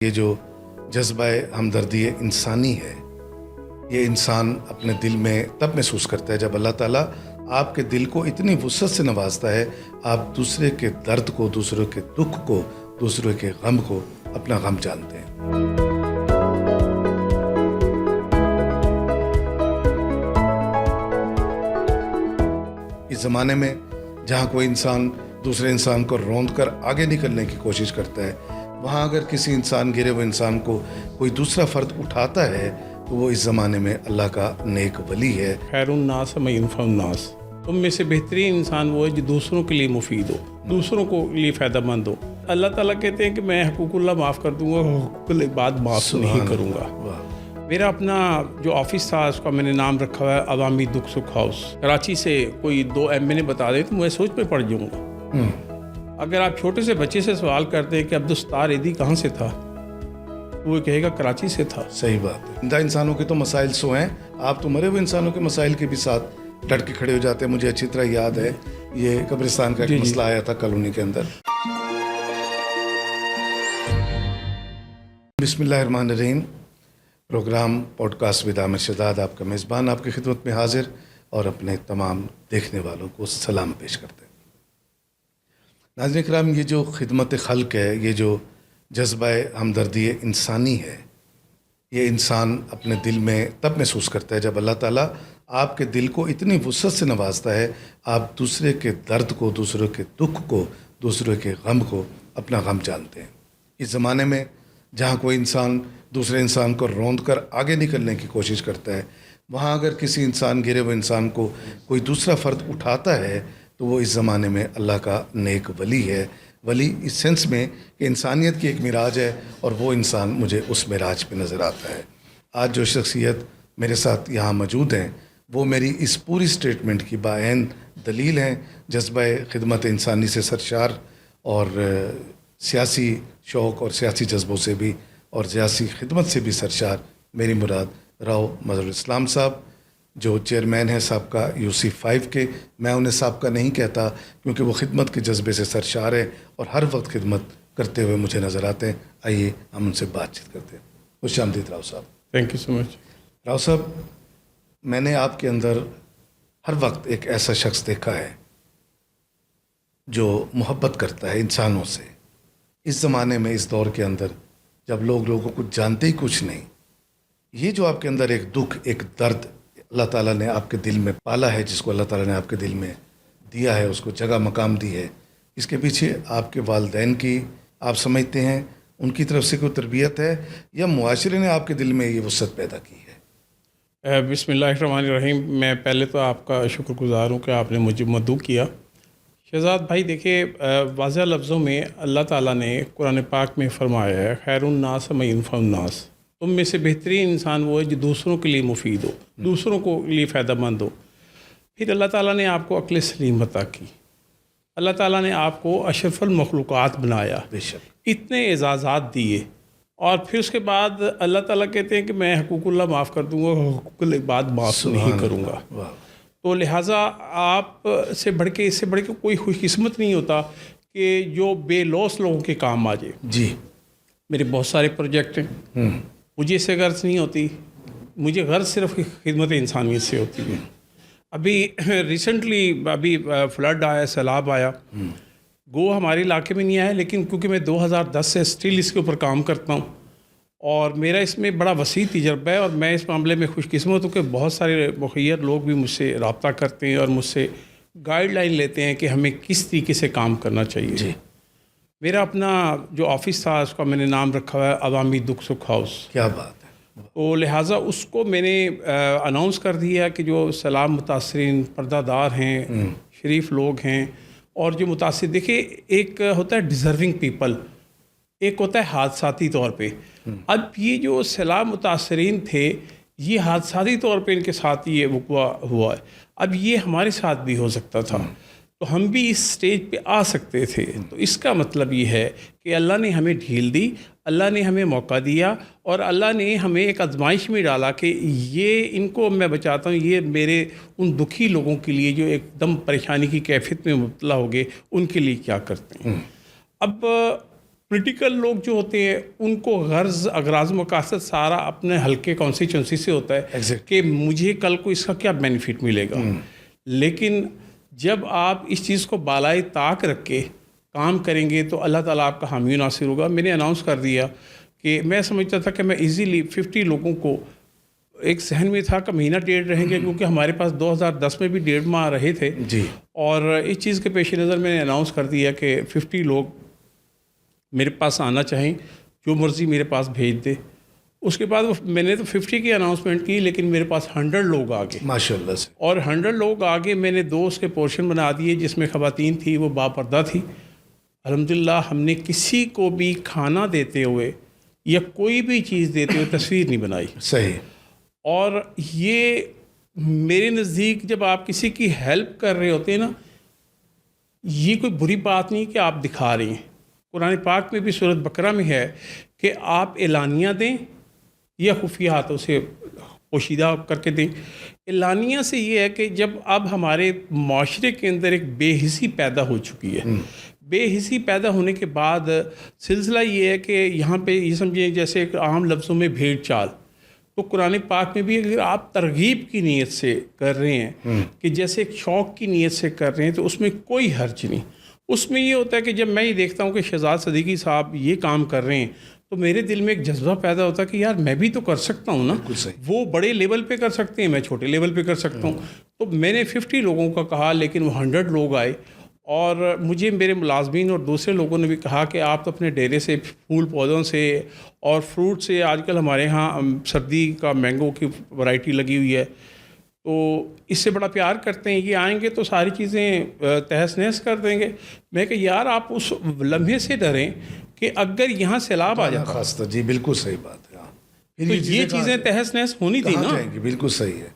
یہ جو جذبہ ہمدردی انسانی ہے، یہ انسان اپنے دل میں تب محسوس کرتا ہے جب اللہ تعالیٰ آپ کے دل کو اتنی وسعت سے نوازتا ہے، آپ دوسرے کے درد کو، دوسرے کے دکھ کو، دوسرے کے غم کو اپنا غم جانتے ہیں۔ اس زمانے میں جہاں کوئی انسان دوسرے انسان کو روند کر آگے نکلنے کی کوشش کرتا ہے، وہاں اگر کسی انسان گرے ہوئے انسان کو کوئی دوسرا فرد اٹھاتا ہے تو وہ اس زمانے میں اللہ کا نیک ولی ہے۔ خیر الناس من ینفع الناس، تم میں سے بہترین انسان وہ ہے جو دوسروں کے لیے مفید ہو، دوسروں کو لیے فائدہ مند ہو۔ اللہ تعالیٰ کہتے ہیں کہ میں حقوق اللہ معاف کر دوں گا، حقوق العباد معاف نہیں کروں گا۔ میرا اپنا جو آفس تھا اس کا میں نے نام رکھا ہوا ہے عوامی دکھ سکھ ہاؤس۔ کراچی سے کوئی 2 ایم نے بتا دے تو میں سوچ میں پڑ جاؤں گا۔ اگر آپ چھوٹے سے بچے سے سوال کرتے ہیں کہ عبدالستار ایدھی کہاں سے تھا، وہ کہے گا کراچی سے تھا۔ صحیح بات ہے۔ زندہ انسانوں کے تو مسائل سو ہیں، آپ تو مرے ہوئے انسانوں کے مسائل کے بھی ساتھ ڈٹ کے کھڑے ہو جاتے ہیں۔ مجھے اچھی طرح یاد ہے یہ قبرستان کا ایک مسئلہ آیا تھا کالونی کے اندر۔ بسم اللہ الرحمن الرحیم۔ پروگرام پوڈ کاسٹ ود عامر شداد، آپ کا میزبان آپ کی خدمت میں حاضر اور اپنے تمام دیکھنے والوں کو سلام پیش کرتے ہیں۔ ناظرین کرام، یہ جو خدمت خلق ہے، یہ جو جذبہ ہمدردی انسانی ہے، یہ انسان اپنے دل میں تب محسوس کرتا ہے جب اللہ تعالیٰ آپ کے دل کو اتنی وسعت سے نوازتا ہے، آپ دوسرے کے درد کو، دوسرے کے دکھ کو، دوسرے کے غم کو اپنا غم جانتے ہیں۔ اس زمانے میں جہاں کوئی انسان دوسرے انسان کو روند کر آگے نکلنے کی کوشش کرتا ہے، وہاں اگر کسی انسان گرے ہوئے انسان کو کوئی دوسرا فرد اٹھاتا ہے تو وہ اس زمانے میں اللہ کا نیک ولی ہے۔ ولی اس سینس میں کہ انسانیت کی ایک معراج ہے اور وہ انسان مجھے اس معراج پہ نظر آتا ہے۔ آج جو شخصیت میرے ساتھ یہاں موجود ہیں وہ میری اس پوری سٹیٹمنٹ کی باعین دلیل ہیں۔ جذبہ خدمت انسانی سے سرشار اور سیاسی شوق اور سیاسی جذبوں سے بھی اور سیاسی خدمت سے بھی سرشار میری مراد راؤ مظہر الاسلام صاحب، جو چیئرمین ہیں سابقہ UC5 کے۔ میں انہیں سابقہ نہیں کہتا کیونکہ وہ خدمت کے جذبے سے سرشار ہیں اور ہر وقت خدمت کرتے ہوئے مجھے نظر آتے ہیں۔ آئیے ہم ان سے بات چیت کرتے ہیں۔ خوش آمدید راؤ صاحب۔ تھینک یو سو مچ۔ راؤ صاحب، میں نے آپ کے اندر ہر وقت ایک ایسا شخص دیکھا ہے جو محبت کرتا ہے انسانوں سے۔ اس زمانے میں، اس دور کے اندر جب لوگوں کو جانتے ہی کچھ نہیں، یہ جو آپ کے اندر ایک دکھ، ایک درد اللہ تعالیٰ نے آپ کے دل میں پالا ہے، جس کو اللہ تعالیٰ نے آپ کے دل میں دیا ہے، اس کو جگہ مقام دی ہے، اس کے پیچھے آپ کے والدین کی، آپ سمجھتے ہیں ان کی طرف سے کوئی تربیت ہے یا معاشرے نے آپ کے دل میں یہ وسعت پیدا کی ہے؟ بسم اللہ الرحمن الرحیم۔ میں پہلے تو آپ کا شکر گزار ہوں کہ آپ نے مجھے مدعو کیا۔ شہزاد بھائی دیکھیے، واضح لفظوں میں اللہ تعالیٰ نے قرآن پاک میں فرمایا ہے خیر الناس من ینفع الناس، تم میں سے بہترین انسان وہ ہے جو دوسروں کے لیے مفید ہو، دوسروں کو لیے فائدہ مند ہو۔ پھر اللہ تعالیٰ نے آپ کو عقل سلیم عطا کی، اللہ تعالیٰ نے آپ کو اشرف المخلوقات بنایا، بے شک اتنے اعزازات دیے، اور پھر اس کے بعد اللہ تعالیٰ کہتے ہیں کہ میں حقوق اللہ معاف کر دوں گا، حقوق العباد معاف نہیں کروں گا۔ تو لہٰذا آپ سے بڑھ کے، اس سے بڑھ کے کوئی خوش قسمت نہیں ہوتا کہ جو بے لوث لوگوں کے کام آ جائے۔ جی، میرے بہت سارے پروجیکٹ ہیں، مجھے اس سے غرض نہیں ہوتی، مجھے غرض صرف خدمت انسانیت سے ہوتی ہے۔ ابھی ریسنٹلی فلڈ آیا، سیلاب آیا، گو ہمارے علاقے میں نہیں آیا، لیکن کیونکہ میں 2010 سے اسٹل اس کے اوپر کام کرتا ہوں اور میرا اس میں بڑا وسیع تجربہ ہے، اور میں اس معاملے میں خوش قسمت ہوں کہ بہت سارے مخیر لوگ بھی مجھ سے رابطہ کرتے ہیں اور مجھ سے گائیڈ لائن لیتے ہیں کہ ہمیں کس طریقے سے کام کرنا چاہیے۔ جی، میرا اپنا جو آفس تھا اس کا میں نے نام رکھا ہوا ہے عوامی دکھ سکھ ہاؤس۔ کیا بات ہے۔ تو لہٰذا اس کو میں نے اناؤنس کر دیا کہ جو سیلاب متاثرین پردہ دار ہیں، شریف لوگ ہیں، اور جو متاثر، دیکھیے ایک ہوتا ہے ڈیزرونگ پیپل، ایک ہوتا ہے حادثاتی طور پہ۔ اب یہ جو سیلاب متاثرین تھے، یہ حادثاتی طور پہ ان کے ساتھ یہ وقوع ہوا ہے، اب یہ ہمارے ساتھ بھی ہو سکتا تھا، تو ہم بھی اس سٹیج پہ آ سکتے تھے۔ تو اس کا مطلب یہ ہے کہ اللہ نے ہمیں ڈھیل دی، اللہ نے ہمیں موقع دیا، اور اللہ نے ہمیں ایک آزمائش میں ڈالا کہ یہ ان کو میں بچاتا ہوں، یہ میرے ان دکھی لوگوں کے لیے جو ایک دم پریشانی کی کیفیت میں مبتلا ہو گئے، ان کے لیے کیا کرتے ہیں۔ اب پولیٹیکل لوگ جو ہوتے ہیں ان کو غرض اغراض مقاصد سارا اپنے حلقے کانسٹیچوئنسی سے ہوتا ہے کہ مجھے کل کو اس کا کیا بینیفٹ ملے گا. لیکن جب آپ اس چیز کو بالائے طاق رکھ کے کام کریں گے تو اللہ تعالیٰ آپ کا حامی و ناصر ہوگا. میں نے اناؤنس کر دیا کہ میں سمجھتا تھا کہ میں ایزیلی 50 لوگوں کو ایک ذہن میں تھا کہ مہینہ ڈیڑھ رہیں گے, کیونکہ ہمارے پاس 2010 میں بھی 1.5 ماہ رہے تھے جی. اور اس چیز کے پیش نظر میں نے اناؤنس کر دیا کہ 50 لوگ میرے پاس آنا چاہیں, جو مرضی میرے پاس بھیج دے. اس کے بعد میں نے تو 50 کی اناؤنسمنٹ کی, لیکن میرے پاس 100 لوگ آ گئے ماشاء اللہ سے. اور 100 لوگ آگے میں نے 2 اس کے پورشن بنا دیے جس میں خواتین تھی, وہ باپردہ تھی. الحمدللہ ہم نے کسی کو بھی کھانا دیتے ہوئے یا کوئی بھی چیز دیتے ہوئے تصویر نہیں بنائی. صحیح. اور یہ میرے نزدیک جب آپ کسی کی ہیلپ کر رہے ہوتے ہیں نا, یہ کوئی بری بات نہیں کہ آپ دکھا رہے ہیں. قرآن پاک میں بھی سورۃ بقرہ میں ہے کہ آپ اعلانیہ دیں یا خفیہ ہاتھوں سے پوشیدہ کر کے دیں. اعلانیہ سے یہ ہے کہ جب اب ہمارے معاشرے کے اندر ایک بے حسی پیدا ہو چکی ہے, بے حسی پیدا ہونے کے بعد سلسلہ یہ ہے کہ یہاں پہ یہ سمجھیں جیسے ایک عام لفظوں میں بھیڑ چال, تو قرآن پاک میں بھی اگر آپ ترغیب کی نیت سے کر رہے ہیں کہ جیسے ایک شوق کی نیت سے کر رہے ہیں تو اس میں کوئی حرج نہیں. اس میں یہ ہوتا ہے کہ جب میں یہ دیکھتا ہوں کہ شہزاد صدیقی صاحب یہ کام کر رہے ہیں تو میرے دل میں ایک جذبہ پیدا ہوتا ہے کہ یار میں بھی تو کر سکتا ہوں نا. وہ بڑے لیول پہ کر سکتے ہیں, میں چھوٹے لیول پہ کر سکتا ہوں. تو میں نے 50 لوگوں کا کہا, لیکن وہ 100 لوگ آئے. اور مجھے میرے ملازمین اور دوسرے لوگوں نے بھی کہا کہ آپ تو اپنے ڈیرے سے پھول پودوں سے اور فروٹ سے, آج کل ہمارے ہاں سردی کا مینگو کی ورائٹی لگی ہوئی ہے, تو اس سے بڑا پیار کرتے ہیں, یہ آئیں گے تو ساری چیزیں تہس نہس کر دیں گے. میں کہ یار آپ اس لمحے سے ڈریں کہ اگر یہاں سیلاب آ جاتا خاص. جی بالکل صحیح بات ہے. تو یہ چیزیں تہس نہس ہونی تھی نا. بالکل صحیح ہے.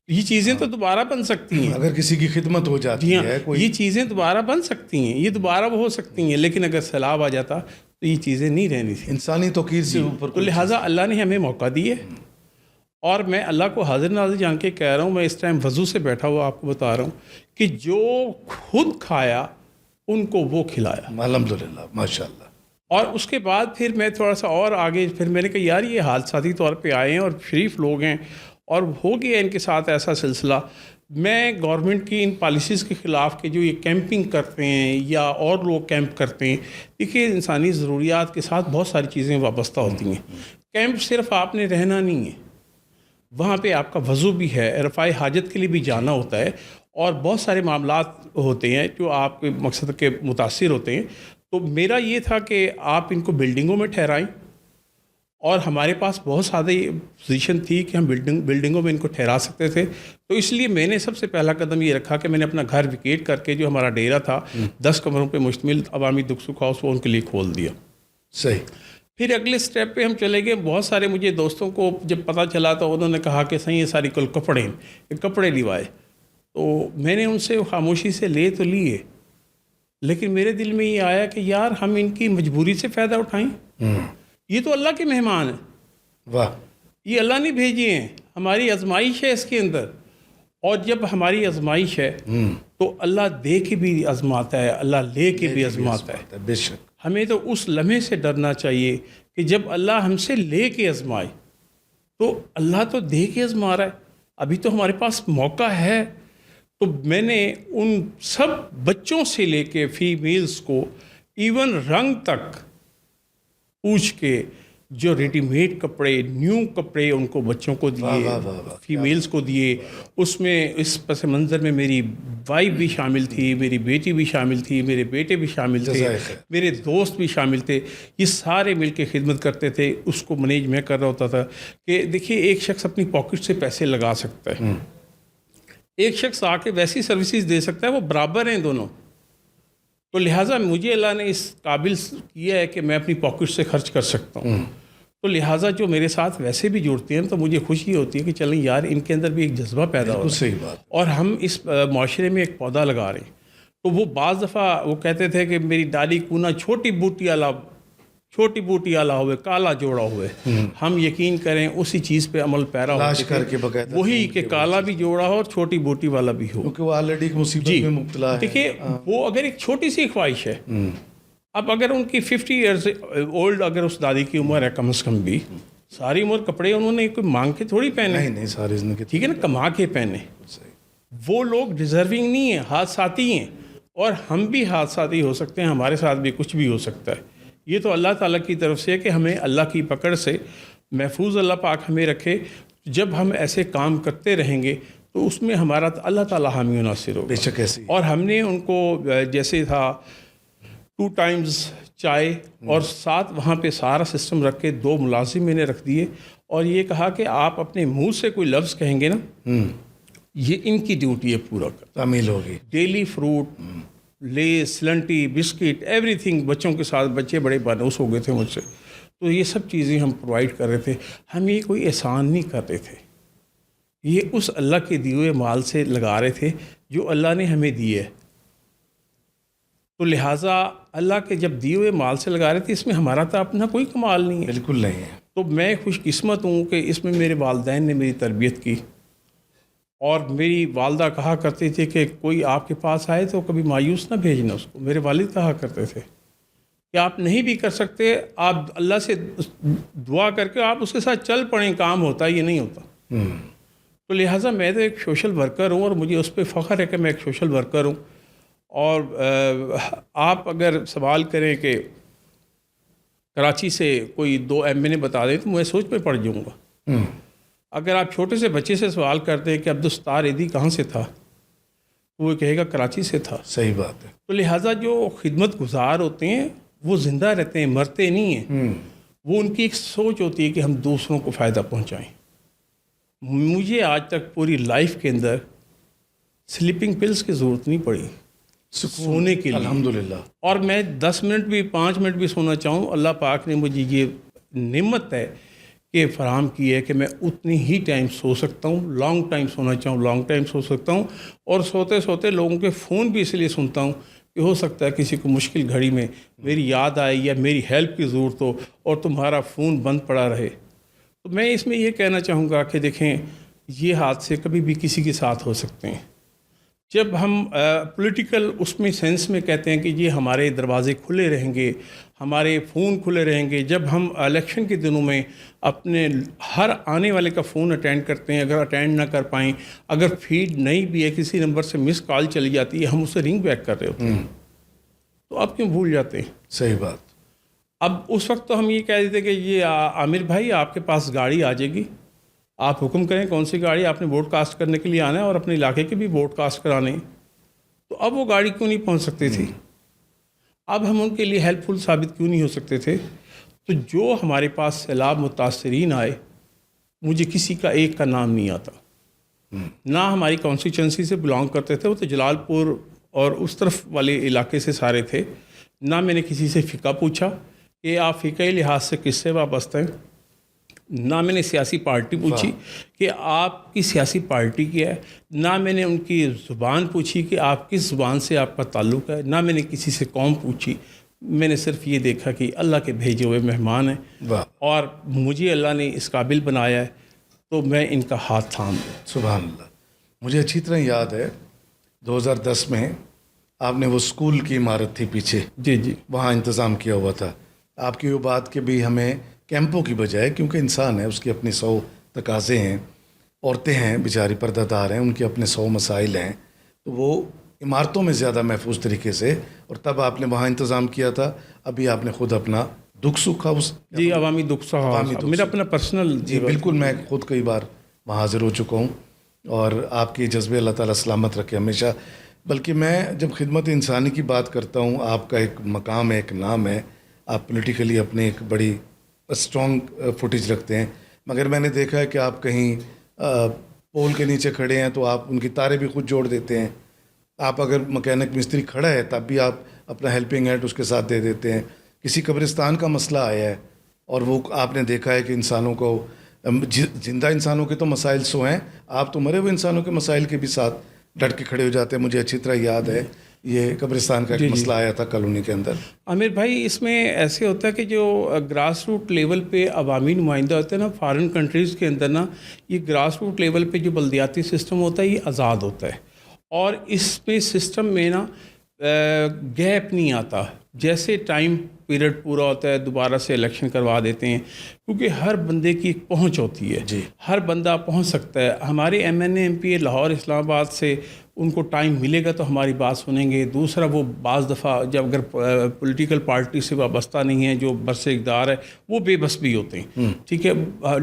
یہ چیزیں تو دوبارہ بن سکتی ہیں اگر کسی کی خدمت ہو جاتی ہے. یہ چیزیں دوبارہ بن سکتی ہیں, یہ دوبارہ ہو سکتی ہیں, لیکن اگر سیلاب آ جاتا تو یہ چیزیں نہیں رہنی تھیں. انسانی توقیر سے اوپر. تو لہٰذا اللہ نے ہمیں موقع دیے, اور میں اللہ کو حاضر ناظر جان کے کہہ رہا ہوں, میں اس ٹائم وضو سے بیٹھا ہوا آپ کو بتا رہا ہوں کہ جو خود کھایا ان کو وہ کھلایا. الحمدللہ ماشاء اللہ. اور اس کے بعد پھر میں تھوڑا سا اور آگے پھر میں نے کہا یار یہ حادثاتی طور پہ آئے ہیں اور شریف لوگ ہیں اور ہو گیا ان کے ساتھ ایسا سلسلہ. میں گورنمنٹ کی ان پالیسیز کے خلاف کہ جو یہ کیمپنگ کرتے ہیں یا اور لوگ کیمپ کرتے ہیں, دیکھیے انسانی ضروریات کے ساتھ بہت ساری چیزیں وابستہ ہوتی ہیں. کیمپ صرف آپ نے رہنا نہیں ہے, وہاں پہ آپ کا وضو بھی ہے, رفع حاجت کے لیے بھی جانا ہوتا ہے, اور بہت سارے معاملات ہوتے ہیں جو آپ کے مقصد کے متاثر ہوتے ہیں. تو میرا یہ تھا کہ آپ ان کو بلڈنگوں میں ٹھہرائیں, اور ہمارے پاس بہت سادہ پوزیشن تھی کہ ہم بلڈنگوں میں ان کو ٹھہرا سکتے تھے. تو اس لیے میں نے سب سے پہلا قدم یہ رکھا کہ میں نے اپنا گھر ویکیٹ کر کے جو ہمارا ڈیرا تھا 10 کمروں پہ مشتمل عوامی دکھ سکھ ہاؤس, وہ ان کے لیے کھول دیا. صحیح. پھر اگلے سٹیپ پہ ہم چلے گئے. بہت سارے مجھے دوستوں کو جب پتہ چلا تو انہوں نے کہا کہ صحیح یہ ساری کل کپڑے لیوائے. تو میں نے ان سے خاموشی سے لے تو لیے, لیکن میرے دل میں یہ آیا کہ یار ہم ان کی مجبوری سے فائدہ اٹھائیں. یہ تو اللہ کے مہمان ہیں. واہ. یہ اللہ نے بھیجے ہیں, ہماری آزمائش ہے اس کے اندر. اور جب ہماری آزمائش ہے تو اللہ دے کے بھی آزماتا ہے, اللہ لے کے بھی آزماتا ہے. بے شک. ہمیں تو اس لمحے سے ڈرنا چاہیے کہ جب اللہ ہم سے لے کے آزمائے, تو اللہ تو دے کے آزما رہا ہے, ابھی تو ہمارے پاس موقع ہے. تو میں نے ان سب بچوں سے لے کے فیمیلز کو ایون رنگ تک پوچھ کے جو ریڈی میڈ کپڑے, نیو کپڑے ان کو بچوں کو دیے, فیمیلز کو دیے. اس میں اس پس منظر میں میری وائف بھی شامل تھی, میری بیٹی بھی شامل تھی, میرے بیٹے بھی شامل تھے, میرے دوست بھی شامل تھے. یہ سارے مل کے خدمت کرتے تھے. اس کو مینیج میں کر رہا ہوتا تھا کہ دیکھیے ایک شخص اپنی پاکٹ سے پیسے لگا سکتا ہے, ایک شخص آ کے ویسی سروسز دے سکتا ہے, وہ برابر ہیں دونوں. تو لہٰذا مجھے اللہ نے اس قابل کیا ہے کہ میں اپنی پاکٹ سے خرچ کر سکتا ہوں. تو لہٰذا جو میرے ساتھ ویسے بھی جڑتے ہیں تو مجھے خوشی ہوتی ہے کہ چلیں یار ان کے اندر بھی ایک جذبہ پیدا ہو. صحیح بات. اور ہم اس معاشرے میں ایک پودا لگا رہے ہیں. تو وہ بعض دفعہ وہ کہتے تھے کہ میری ڈالی کونا چھوٹی بوٹی والا ہوئے, کالا جوڑا ہوئے. ہم یقین کریں اسی چیز پہ عمل پیرا ہوتے ہیں, وہی کہ کالا بھی جوڑا ہو اور چھوٹی بوٹی والا بھی ہو, کیونکہ وہ آلریڈی مصیبت میں مبتلا ہے. دیکھیے وہ اگر ایک چھوٹی سی خواہش ہے اب اگر ان کی 50 ایئرز اولڈ اگر اس دادی کی عمر ہے کم از کم بھی، ساری عمر کپڑے انہوں نے کوئی مانگ کے تھوڑی پہنے، نہیں ساری زندگی ٹھیک ہے نا، کما کے پہنے. وہ لوگ ڈیزرونگ نہیں ہیں، حادثاتی ہیں، اور ہم بھی حادثاتی ہو سکتے ہیں، ہمارے ساتھ بھی کچھ بھی ہو سکتا ہے. یہ تو اللہ تعالیٰ کی طرف سے ہے کہ ہمیں اللہ کی پکڑ سے محفوظ اللہ پاک ہمیں رکھے. جب ہم ایسے کام کرتے رہیں گے تو اس میں ہمارا اللہ تعالیٰ حامی و ناصر ہوگا. بے شک ایسی. اور ہم نے ان کو جیسے تھا 2 ٹائمز چائے، اور ساتھ وہاں پہ سارا سسٹم رکھ کے 2 ملازم میں نے رکھ دیے، اور یہ کہا کہ آپ اپنے منہ سے کوئی لفظ کہیں گے نا، یہ ان کی ڈیوٹی ہے پورا کر. تعمیل ہوگی. ڈیلی فروٹ، لیس، لنٹی، بسکٹ، ایوری تھنگ. بچوں کے ساتھ بچے بڑے مانوس ہو گئے تھے مجھ سے، تو یہ سب چیزیں ہم پرووائڈ کر رہے تھے. ہم یہ کوئی احسان نہیں کر رہے تھے، یہ اس اللہ کے دیے ہوئے مال سے لگا رہے تھے جو اللہ نے ہمیں دیے ہے. تو لہٰذا اللہ کے جب دیے ہوئے مال سے لگا رہے تھے، اس میں ہمارا تو اپنا کوئی کمال نہیں ہے. بالکل نہیں ہے. تو میں خوش قسمت ہوں کہ اس میں میرے والدین نے میری تربیت کی. اور میری والدہ کہا کرتے تھے کہ کوئی آپ کے پاس آئے تو کبھی مایوس نہ بھیجنا اس کو. میرے والد کہا کرتے تھے کہ آپ نہیں بھی کر سکتے، آپ اللہ سے دعا کر کے آپ اس کے ساتھ چل پڑیں، کام ہوتا ہے، یہ نہیں ہوتا. تو لہٰذا میں تو ایک سوشل ورکر ہوں، اور مجھے اس پہ فخر ہے کہ میں ایک سوشل ورکر ہوں. اور آپ اگر سوال کریں کہ کراچی سے کوئی 2 MNA بتا دیں تو میں سوچ پہ پڑ جاؤں گا. اگر آپ چھوٹے سے بچے سے سوال کرتے کہ عبدالستار ایدھی کہاں سے تھا، تو وہ کہے گا کراچی سے تھا. صحیح بات ہے. تو لہٰذا جو خدمت گزار ہوتے ہیں وہ زندہ رہتے ہیں، مرتے نہیں ہیں. وہ ان کی ایک سوچ ہوتی ہے کہ ہم دوسروں کو فائدہ پہنچائیں. مجھے آج تک پوری لائف کے اندر سلیپنگ پلس کی ضرورت نہیں پڑی سونے کے لیے، الحمدللہ. اور میں 10 منٹ بھی 5 منٹ بھی سونا چاہوں، اللہ پاک نے مجھے یہ نعمت ہے کہ فراہم کی ہے کہ میں اتنی ہی ٹائم سو سکتا ہوں. لانگ ٹائم سونا چاہوں لانگ ٹائم سو سکتا ہوں. اور سوتے سوتے لوگوں کے فون بھی اس لیے سنتا ہوں کہ ہو سکتا ہے کسی کو مشکل گھڑی میں میری یاد آئے یا میری ہیلپ کی ضرورت ہو اور تمہارا فون بند پڑا رہے. تو میں اس میں یہ کہنا چاہوں گا کہ دیکھیں، یہ حادثے کبھی بھی کسی کے ساتھ ہو سکتے ہیں. جب ہم پولیٹیکل اس میں سینس میں کہتے ہیں کہ یہ ہمارے دروازے کھلے رہیں گے، ہمارے فون کھلے رہیں گے، جب ہم الیکشن کے دنوں میں اپنے ہر آنے والے کا فون اٹینڈ کرتے ہیں، اگر اٹینڈ نہ کر پائیں، اگر فیڈ نہیں بھی ہے، کسی نمبر سے مس کال چلی جاتی ہے، ہم اسے رنگ بیک کر رہے ہوتے ہیں. تو آپ کیوں بھول جاتے ہیں؟ صحیح بات. اب اس وقت تو ہم یہ کہہ دیتے کہ یہ عامر بھائی آپ کے پاس گاڑی آ جائے گی، آپ حکم کریں کون سی گاڑی آپ نے براڈ کاسٹ کرنے کے لیے آنا ہے اور اپنے علاقے کے بھی براڈ کاسٹ کرانے. تو اب وہ گاڑی کیوں نہیں پہنچ سکتی تھی؟ اب ہم ان کے لیے ہیلپ فل ثابت کیوں نہیں ہو سکتے تھے؟ تو جو ہمارے پاس سیلاب متاثرین آئے، مجھے کسی کا ایک کا نام نہیں آتا. نہ ہماری کانسٹیچوئنسی سے بلانگ کرتے تھے، وہ تو جلال پور اور اس طرف والے علاقے سے سارے تھے. نہ میں نے کسی سے فقہ پوچھا کہ آپ فقہی لحاظ سے کس سے وابستہ ہیں. نہ میں نے سیاسی پارٹی پوچھی کہ آپ کی سیاسی پارٹی کیا ہے. نہ میں نے ان کی زبان پوچھی کہ آپ کس زبان سے آپ کا تعلق ہے. نہ میں نے کسی سے قوم پوچھی. میں نے صرف یہ دیکھا کہ اللہ کے بھیجے ہوئے مہمان ہیں اور مجھے اللہ نے اس قابل بنایا ہے، تو میں ان کا ہاتھ تھام دوں. سبحان اللہ. مجھے اچھی طرح یاد ہے 2010 میں آپ نے وہ اسکول کی عمارت تھی پیچھے، جی وہاں انتظام کیا ہوا تھا. آپ کی وہ بات کہ بھی ہمیں کیمپوں کی بجائے، کیونکہ انسان ہے، اس کی اپنی 100 تقاضے ہیں، عورتیں ہیں بیچاری پردہ دار ہیں، ان کے اپنے 100 مسائل ہیں، تو وہ عمارتوں میں زیادہ محفوظ طریقے سے، اور تب آپ نے وہاں انتظام کیا تھا. ابھی آپ نے خود اپنا دکھ سکھا اس جی عوامی دکھ سہا میرا اپنا پرسنل. جی بالکل، میں خود کئی بار وہاں حاضر ہو چکا ہوں، اور آپ کی جذبے اللہ تعالیٰ سلامت رکھے ہمیشہ. بلکہ میں جب خدمت انسانی کی بات کرتا ہوں، آپ کا ایک مقام ہے، ایک نام ہے، آپ پولیٹیکلی اپنے ایک بڑی اسٹرانگ فوٹیج رکھتے ہیں. مگر میں نے دیکھا ہے کہ آپ کہیں پول کے نیچے کھڑے ہیں تو آپ ان کی تاریں بھی خود جوڑ دیتے ہیں. آپ اگر مکینک مستری کھڑا ہے تب بھی آپ اپنا ہیلپنگ ہینڈ اس کے ساتھ دے دیتے ہیں. کسی قبرستان کا مسئلہ آیا ہے اور وہ آپ نے دیکھا ہے کہ انسانوں کو، زندہ انسانوں کے تو مسائل سو ہیں، آپ تو مرے ہوئے انسانوں کے مسائل کے بھی ساتھ ڈٹ کے کھڑے ہو جاتے ہیں. مجھے اچھی طرح یاد ہے یہ قبرستان کا ایک مسئلہ آیا تھا کالونی کے اندر. عامر بھائی، اس میں ایسے ہوتا ہے کہ جو گراس روٹ لیول پہ عوامی نمائندہ ہوتے ہیں نا، فارن کنٹریز کے اندر نا، یہ گراس روٹ لیول پہ جو بلدیاتی سسٹم ہوتا ہے یہ آزاد ہوتا ہے، اور اس پہ سسٹم میں نا گیپ نہیں آتا. جیسے ٹائم پیریڈ پورا ہوتا ہے دوبارہ سے الیکشن کروا دیتے ہیں، کیونکہ ہر بندے کی ایک پہنچ ہوتی ہے، جی، ہر بندہ پہنچ سکتا ہے۔ ہمارے M N A M P A Lahore Islamabad سے ان کو ٹائم ملے گا تو ہماری بات سنیں گے۔ دوسرا، وہ بعض دفعہ جب اگر پولیٹیکل پارٹی سے وابستہ نہیں ہے، جو برس اقتدار ہے، وہ بے بس بھی ہوتے ہیں، ٹھیک ہے،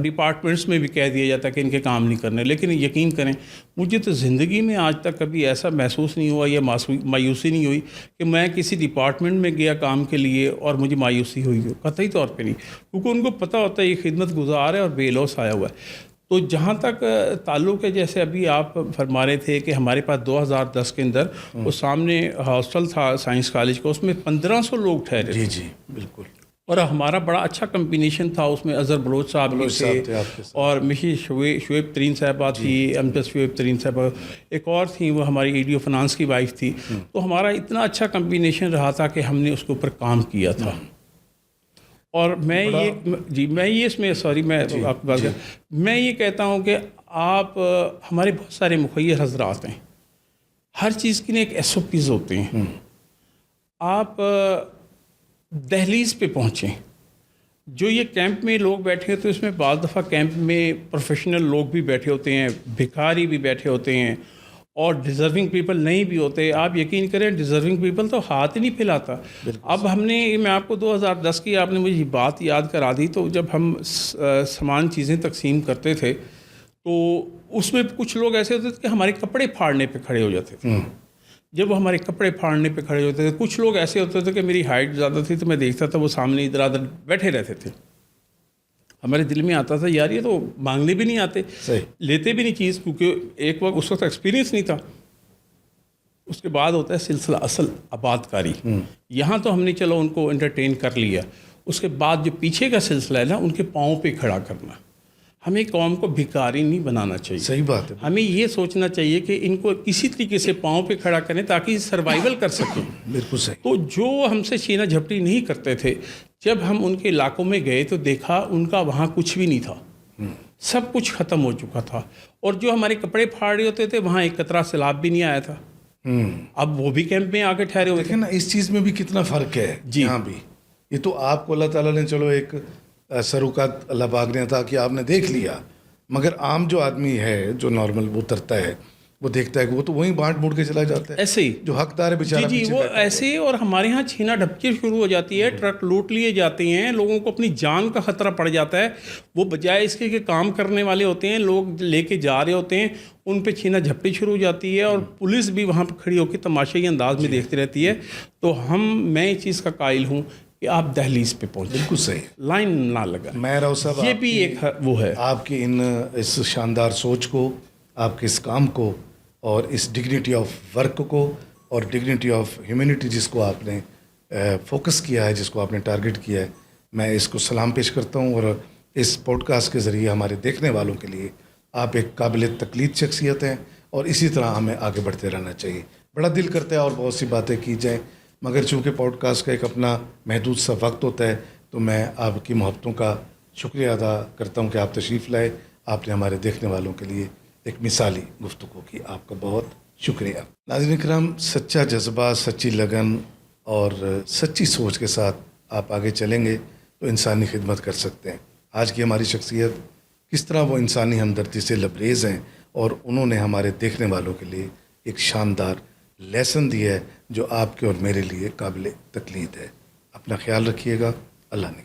ڈپارٹمنٹس میں بھی کہہ دیا جاتا ہے کہ ان کے کام نہیں کرنے، لیکن یقین کریں مجھے تو زندگی میں آج تک کبھی ایسا محسوس نہیں ہوا یا مایوسی نہیں ہوئی کہ میں کسی ڈپارٹمنٹ میں گیا کام کے لیے اور مجھے مایوسی ہوئی ہو، قطعی طور پہ نہیں، کیونکہ ان کو پتہ ہوتا ہے یہ خدمت گزار ہے اور بے لوث آیا ہوا ہے۔ تو جہاں تک تعلق ہے، جیسے ابھی آپ فرما رہے تھے کہ ہمارے پاس 2010 کے اندر وہ سامنے ہاسٹل تھا سائنس کالج کا، اس میں 1500 لوگ ٹھہرے تھے، جی بالکل، اور ہمارا بڑا اچھا کمبینیشن تھا، اس میں اظہر بلوچ صاحب بھی تھے اور مشی شعیب ترین صاحبہ تھی، امجد شعیب ترین صاحبہ، ایک اور تھیں وہ ہماری ای ڈی او فنانس کی وائف تھی۔ تو ہمارا اتنا اچھا کمبینیشن رہا تھا کہ ہم نے اس کے اوپر کام کیا تھا۔ اور میں یہ اس میں سوری میں آپ کی بات میں یہ کہتا ہوں کہ آپ ہمارے بہت سارے مخیر حضرات ہیں، ہر چیز کی ایک ایس او پیز ہوتے ہیں۔ آپ دہلیز پہ پہنچیں، جو یہ کیمپ میں لوگ بیٹھے ہیں تو اس میں بعض دفعہ کیمپ میں پروفیشنل لوگ بھی بیٹھے ہوتے ہیں، بھکاری بھی بیٹھے ہوتے ہیں، اور ڈیزرونگ پیپل نہیں بھی ہوتے۔ آپ یقین کریں ڈیزرونگ پیپل تو ہاتھ ہی نہیں پھیلاتا۔ اب ہم نے، میں آپ کو 2010 کی آپ نے مجھے بات یاد کرا دی، تو جب ہم سامان چیزیں تقسیم کرتے تھے تو اس میں کچھ لوگ ایسے ہوتے تھے کہ ہمارے کپڑے پھاڑنے پہ کھڑے ہو جاتے تھے۔ جب وہ ہمارے کپڑے پھاڑنے پہ کھڑے ہوتے تھے، کچھ لوگ ایسے ہوتے تھے کہ میری ہائٹ زیادہ تھی تو میں دیکھتا تھا وہ سامنے ادھر ادھر بیٹھے رہتے تھے، ہمارے دل میں آتا تھا یار یہ تو مانگنے بھی نہیں آتے، لیتے بھی نہیں چیز، کیونکہ ایک وقت اس وقت ایکسپیرینس نہیں تھا۔ اس کے بعد ہوتا ہے سلسلہ اصل آباد کاری، یہاں تو ہم نے چلو ان کو انٹرٹین کر لیا، اس کے بعد جو پیچھے کا سلسلہ ہے نا، ان کے پاؤں پہ کھڑا کرنا۔ ہمیں قوم کو بھکاری نہیں بنانا چاہیے، صحیح بات ہے، ہمیں یہ سوچنا چاہیے کہ ان کو کسی طریقے سے پاؤں پہ کھڑا کریں تاکہ سروائیول کر سکیں۔ بالکل صحیح۔ تو جو ہم سے چھینا جھپٹی نہیں کرتے تھے، جب ہم ان کے علاقوں میں گئے تو دیکھا ان کا وہاں کچھ بھی نہیں تھا، سب کچھ ختم ہو چکا تھا، اور جو ہمارے کپڑے پھاڑ رہے ہوتے تھے وہاں ایک قطرہ سیلاب بھی نہیں آیا تھا۔ اب وہ بھی کیمپ میں آ کے ٹھہرے ہوئے تھے۔ دیکھیں نا اس چیز میں بھی کتنا فرق ہے یہاں بھی۔ یہ تو آپ کو اللہ تعالیٰ نے چلو ایک سروکات اللہ پاک نے عطا کیا، آپ نے دیکھ لیا، مگر عام جو آدمی ہے جو نارمل وہ اترتا ہے، وہ دیکھتا ہے کہ وہ تو وہیں بانٹ بوٹ کے چلا جاتا ہے، ایسے ہی جو حقدار ہے بیچارہ جی پیچھے وہ بیٹھا ایسے ہی۔ اور ہمارے ہاں چھینا ڈھپکی شروع ہو جاتی ہے، ٹرک لوٹ لیے جاتے ہیں، لوگوں کو اپنی جان کا خطرہ پڑ جاتا ہے، وہ بجائے اس کے کہ کام کرنے والے ہوتے ہیں، لوگ لے کے جا رہے ہوتے ہیں، ان پہ چھینا جھپٹی شروع ہو جاتی ہے، اور پولیس بھی وہاں پہ کھڑی ہو کے تماشائی انداز میں دیکھتی رہتی ہے۔ تو میں اس چیز کا قائل ہوں کہ آپ دہلیز پہ پہنچیں، بالکل صحیح، لائن نہ لگا۔ میں راؤ صاحب یہ بھی ایک وہ ہے آپ کی اس شاندار سوچ کو، آپ کے اس کام کو، اور اس ڈگنیٹی آف ورک کو اور ڈگنیٹی آف ہیومینٹی جس کو آپ نے فوکس کیا ہے، جس کو آپ نے ٹارگٹ کیا ہے، میں اس کو سلام پیش کرتا ہوں۔ اور اس پوڈ کاسٹ کے ذریعے ہمارے دیکھنے والوں کے لیے آپ ایک قابل تقلید شخصیت ہیں، اور اسی طرح ہمیں آگے بڑھتے رہنا چاہیے۔ بڑا دل کرتا ہے اور بہت سی باتیں کی جائیں، مگر چونکہ پوڈ کاسٹ کا ایک اپنا محدود سا وقت ہوتا ہے، تو میں آپ کی محبتوں کا شکریہ ادا کرتا ہوں کہ آپ تشریف لائے، آپ نے ہمارے دیکھنے والوں کے لیے ایک مثالی گفتگو کی، آپ کا بہت شکریہ۔ ناظرین کرام، سچا جذبہ، سچی لگن اور سچی سوچ کے ساتھ آپ آگے چلیں گے تو انسانی خدمت کر سکتے ہیں۔ آج کی ہماری شخصیت کس طرح وہ انسانی ہمدردی سے لبریز ہیں، اور انہوں نے ہمارے دیکھنے والوں کے لیے ایک شاندار لیسن دیا ہے جو آپ کے اور میرے لیے قابل تقلید ہے۔ اپنا خیال رکھیے گا، اللہ نے